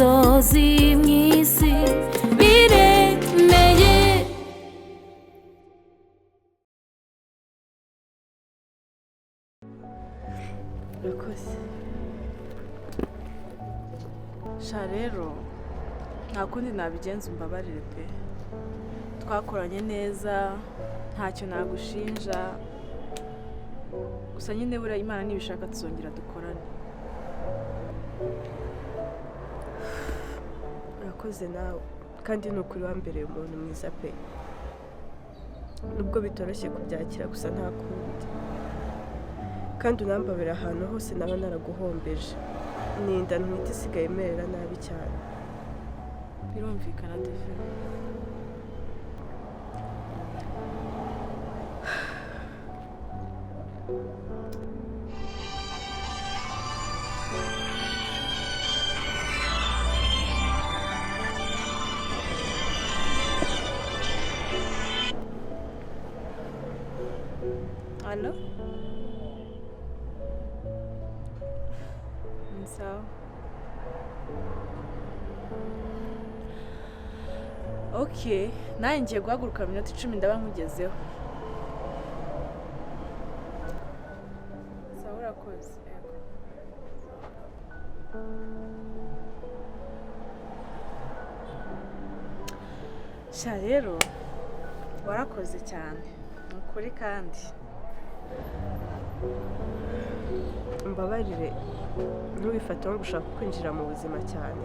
inzozi mw'isi biremeye. urakoze sha rero nta kundi nabigenza umbabarire pe, twakoranye neza ntacyo nagushinja, gusa nyine buriya Imana nibishaka tuzongera dukorane. urakoze nawe kandi ni ukuri wambereye umuntu mwiza pe, nubwo bitoroshye kubyakira gusa nta kundi, kandi unambabera ahantu hose naba naraguhombeje, ninda ntwite isigaye imerera nabi cyane. birumvikana Devi. Allo? Sawa. Okay, nawe ngiye guhaguruka mu minota 10 ndaba nkugezeho. Sawa urakoze. Sha rero warakoze cyane. Mukuri kandi. Mbabarire ntubifate ngo ushaka kwinjira mu buzima cyane,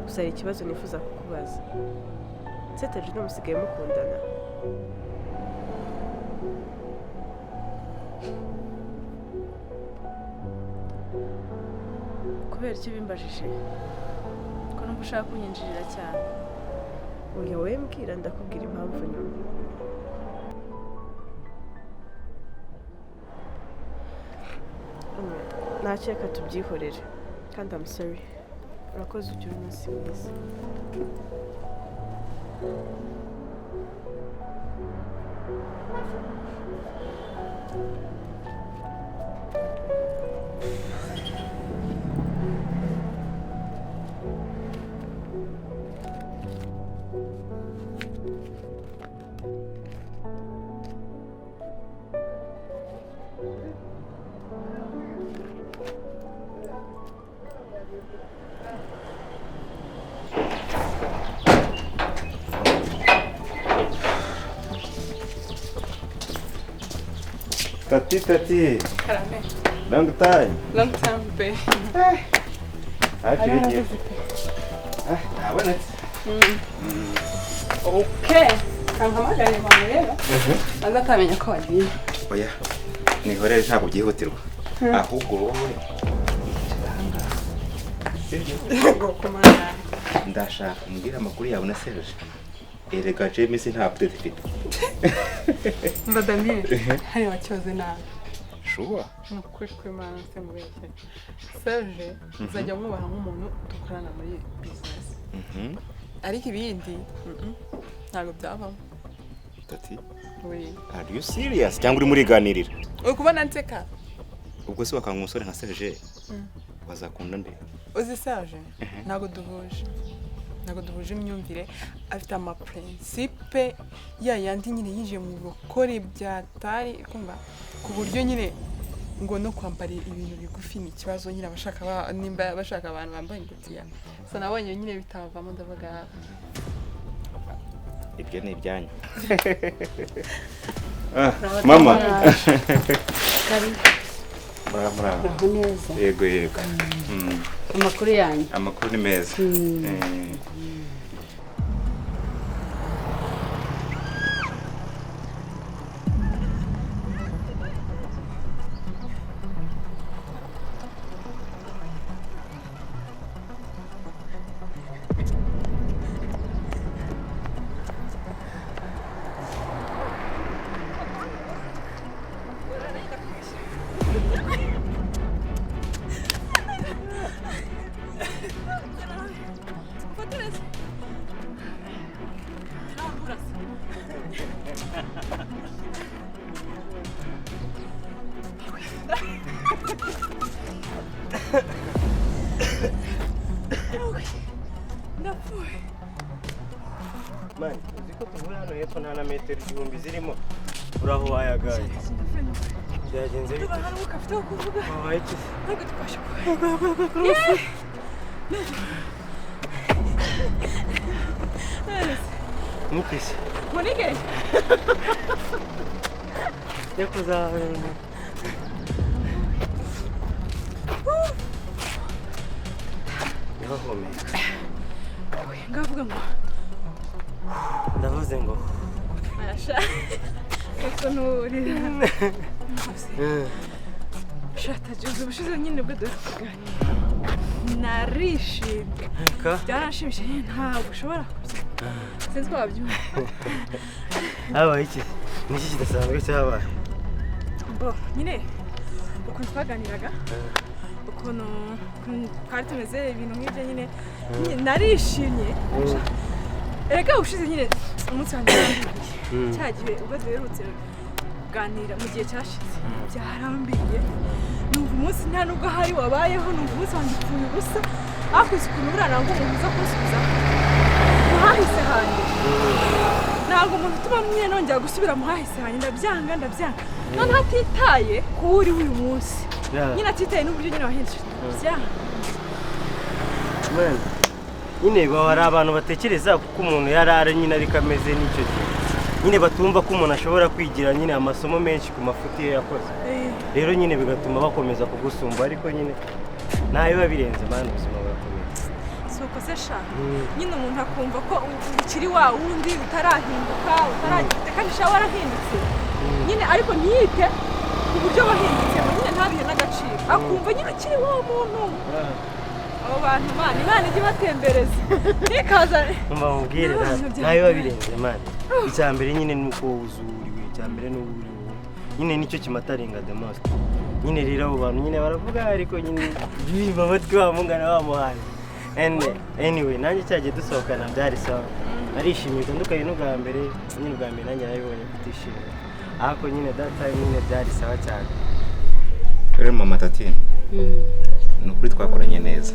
gusa hari ikibazo nifuza kukubaza. Nsetaje no musigaye mukundana? Kubera icyo bimbajije ko numva ushaka kunyinjirira cyane. Oya wowe mbwira ndakubwira impamvu nyuma. Ntaceka tubyihorere kandi I'm sorry. Urakoze ugira umunsi mwiza. Tati. Karame. Long time, pe. Actually, Okay. Kankamagare mama rero. Azatamenya ko wagiye. oya, nihorere ntabwo byihutirwa. Ahubwo wowe Gokomana. ndashaka mbwira amakuru yawe na Serge. Erega James nta update ifite. Mbadamye. Hari wakibaze nabi. Sure. Nukuri kw'Imana se mubeshye. Serge uzajya mwubaha nk'umuntu dukorana muri business. Ariko ibindi ntabwo byavamo. Tati, Oui. are you serious? Cyangwa uri muri ganirira? Uri kubona nseka? Ubwo se wakanga umusore nka Serge wazakunda nde? Uzi Serge ntabwo duhuje imyumvire, afite ama principe yandi nyine yinjiye mu rukori byatari kumva ku buryo nyine ngo no kwambara ibintu bigufi ni ikibazo nyine abashaka nimba bashaka abantu bambaye ingutiya. So nabonye nyine bitavamo ndavuga Ibyo ni ibyanyu. Mama. Muraho. Aho neza. Yego. Amakuru yanyu. Amakuru ni meza. Fortaleza. ndapfuye mani uzi ko tuvuye hano hepfo nta na metero igihumbi zirimo uraho wayagaye byagenze bite hano ukafite aho kuvuga wabaye iki ntabwo twashe kuba mukisi munige yakoze ngahumeka ngavuga ngo ndavuze ngo arasha eko nurira shata juzu bushize nyine bwo dukuganira narishimye byaranshimishije ntabwo ushobora kubyina sinzi ko wabyumva habaye iki niki kidasanzwe cyabaye bo nyine ukuntu twaganiraga ukuntu twari tumeze ibintu nk'ibyo nyine narishimye erega ushize nyine umunsi wanjye cya gihe ubwo duherutse kuganira mu gihe cyashize byarambiye numva umunsi nta nubwo hari wabayeho numva umunsi wanjye upfuye ubusa hakuze ukuntu burana ngo umuntu uza kunsubiza muhahise hanjye ntabwo umuntu utuma nyine nongera gusubira muhahise hanjye ndabyanga noneho atitaye ku wo uri uyu munsi nyine atitaye n'uburyo nyine wahindutse byanga nyine hari abantu batekereza kuko umuntu yarara nyine ariko ameze n'icyo gihe nyine batumva ko umuntu ashobora kwigira nyine amasomo menshi ku mafuti ye yakoze rero nyine bigatuma bakomeza kugusumba ariko nyine ntayo biba birenze mani ubuzima burakomeza si uko se sha nyine umuntu akumva ko ukiri wa wundi utarahinduka utaragifite kandi sha warahindutse nyine ariko ntiyite ku buryo wahindutse nyine ntabihe n'agaciro akumva nyine ukiri wa muntu abo bantu Imana ijya ibatembereza ntikaza mubwire ntayo biba birenze mani icya mbere nyine ni uko wuzuriwe icya mbere ni uwo nyine nicyo kimataringa the most nyine rero abo bantu nyine baravuga ariko nyine biba amatwi wamungana wamuhaye anyway nanjye cyagiye dusohokana byari sawa narishimye bitandukanye n'ubwa mbere nyine ubwa mbere nanjye nabibonye kutishimira ariko nyine that time nyine byari sawa cyane rero mama Tati ni ukuri twakoranye neza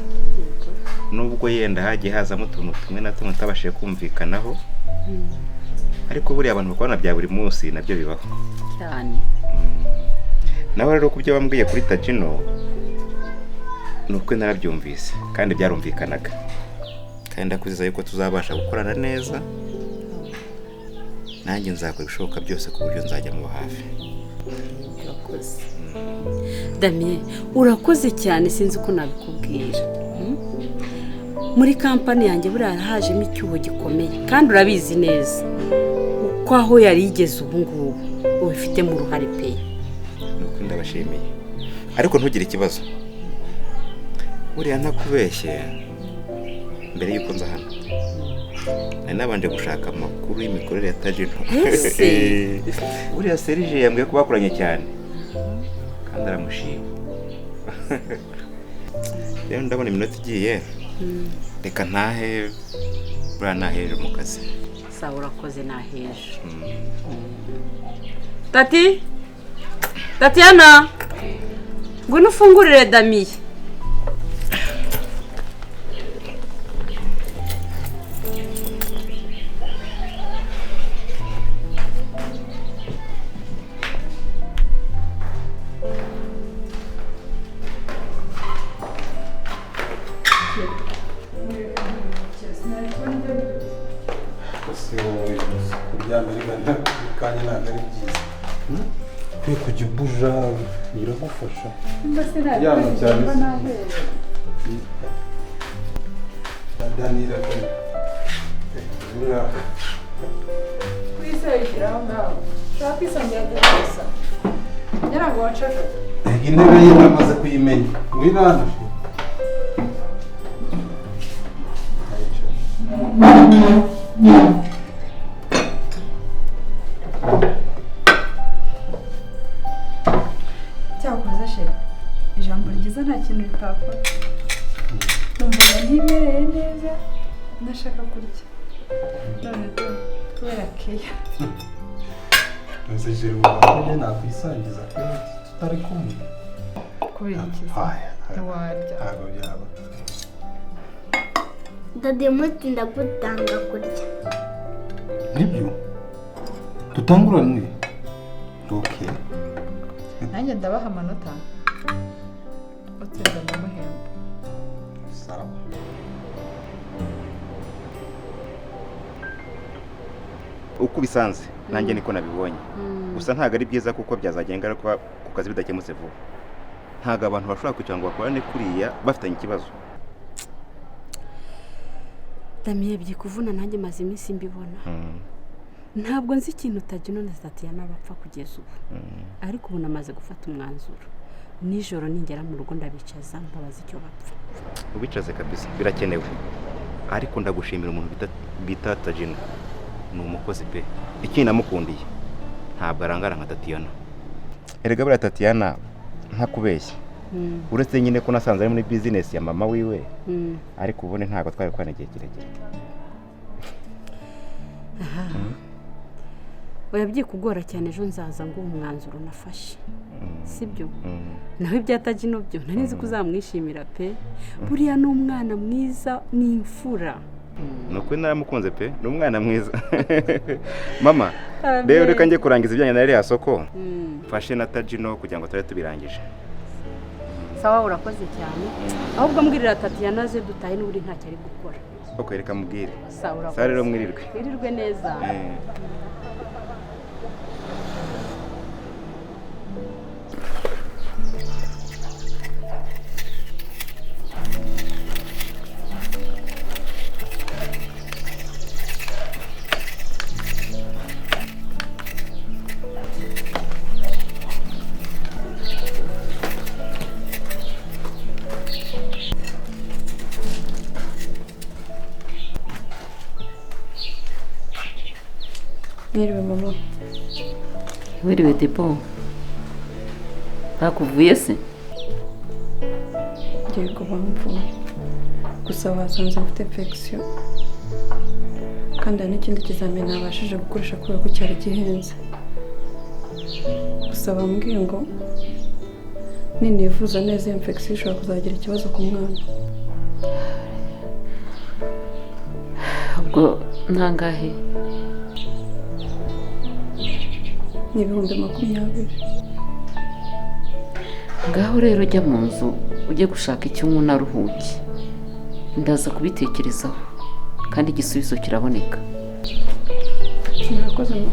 nubwo yenda hagiye hazamo utuntu tumwe na tumwe tutabashije kumvikanaho ariko buriya abantu bakubona bya buri munsi nabyo bibaho cyane nawe rero ku byo bambwiye kuri Tagino ni uko narabyumvise kandi byarumvikanaga kandi ndakwizeza yuko tuzabasha gukorana neza nanjye nzakora ibishoboka byose ku buryo nzajya mu hafi urakoze Damien urakoze cyane sinzi uko nabikubwira muri kampani yanjye buriya hajemo icyuho gikomeye kandi urabizi neza uko aho yari yigeze ubu ngubu ubifitemo uruhare pe nuko ndabashimiye ariko ntugire ikibazo buriya ntakubeshye mbere y'uko nza hano nari nabanje gushaka amakuru y'imikorere ya Tagino buriya Serge yambwiye ko bakoranye cyane kandi aramushima rero ndabona iminota igiye reka ntahe buriya naheje mu kazi sawa urakoze naheje Tatiana ngwino ufungurire Damien kwiye kujya ubuja biragufasha yama cyane danira kwisayikira aho ngaho ushaka kwisongera gusa nyirago wacaka intebe ye namaze kuyimenya wirana cyakoze sheri ijambo ryiza nta kintu ritakora numva ntibereye neza ndashaka kurya none kubera keya nze jeri wawe nakwisangiza tutari kumwe kubera iki ntiwarya ntabwo byaba Tademuti ndagutanga kurya. nibyo dutanguranwe okay nanjye ndabaha amanota utsinda ndamuhemba. sawa uko bisanze nanjye niko nabibonye gusa ntabwo ari byiza kuko byazagenga ku kazi bidakemutse vuba. Ntabwo abantu bashobora kugira ngo bakorane kuriya bafitanye ikibazo. Damiye byikuvuna nanjye maze iminsi mbibona. Ntabwo nzi ikintu Tagino na Tatiana bapfa kugeza ubu. Ariko ubu namaze gufata umwanzuro. Nijoro ningera mu rugo ndabicaza mbabaza icyo bapfa. Ubicaze kabisa birakenewe. Ariko ndagushimira umuntu bita Tagino. Ni umukozi pe. Iki namukundiye. Ntabwo arangara nka Tatiana. Erega buriya Tatiana ntakubeshya. Uretse nyine ko nasanze ari muri business ya mama wiwe. Ariko ubone ntabwo twari kwana igihe kirekire. Oya byikugora cyane ejo nzaza ngo umwanzuro nafashe. Sibyo? Naho ibyatagino byo nari nzi kuzamwishimira pe. Buriya ni umwana mwiza ni imfura. Nuko naramukunze pe, ni umwana mwiza. Mama, rero reka njye kurangiza ibyanjye na ririya soko. Fashe na Tagino kugira ngo tube tubirangije. Sawa urakoze cyane. Ahubwo mbwirira Tatiana ze dutahe n'uri ntacyo ari gukora. Okay, reka mubwire. Sawa urakoze. Sawa rero mwirirwe. Mwirirwe neza. Mwiriwe mama. Wiriwe Depo. Bakuvuye se? Ngiye kuba mvuye. Gusa wasanze mfite infection. Kandi hari n'ikindi kizamini nabashije gukoresha kubera ko cyari gihenze. Gusa bambwiye ngo ninivuza neza infection ishobora kuzagira ikibazo ku mwana. Ubwo ntangahe? Ni 2020. Ngaho rero jya mu nzu ujye gushaka icyo umuntu aruhuke. Ndaza kubitekerezaho kandi igisubizo kiraboneka. Murakoze mama.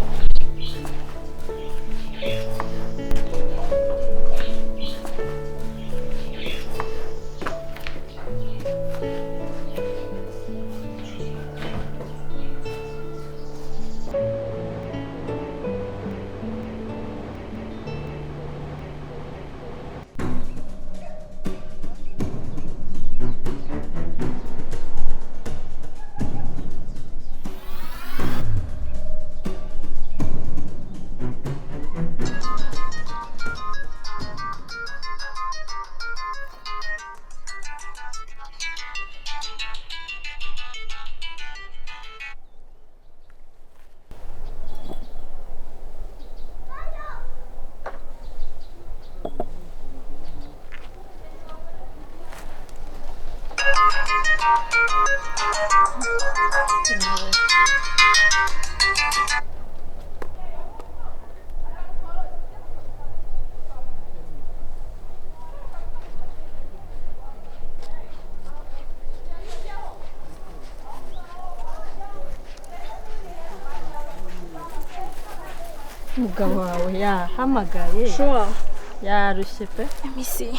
Umugabo wawe yahamagaye. Sure. Yarushye pe. Let me see.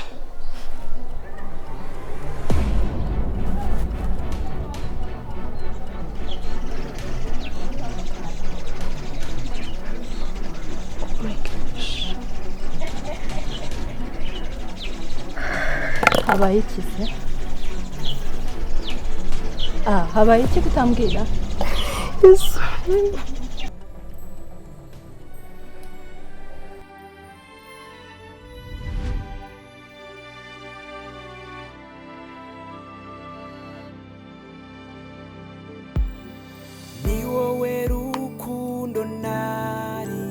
Habaye iki se? Habaye iki kutambwira? Yes. Ni wowe rukundo nari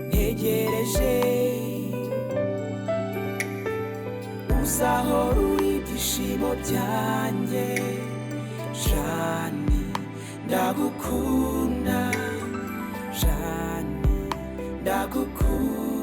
ntegereje, uzahora uri ibyishimo byanjye, Jani ndagukunda Jani ndagukunda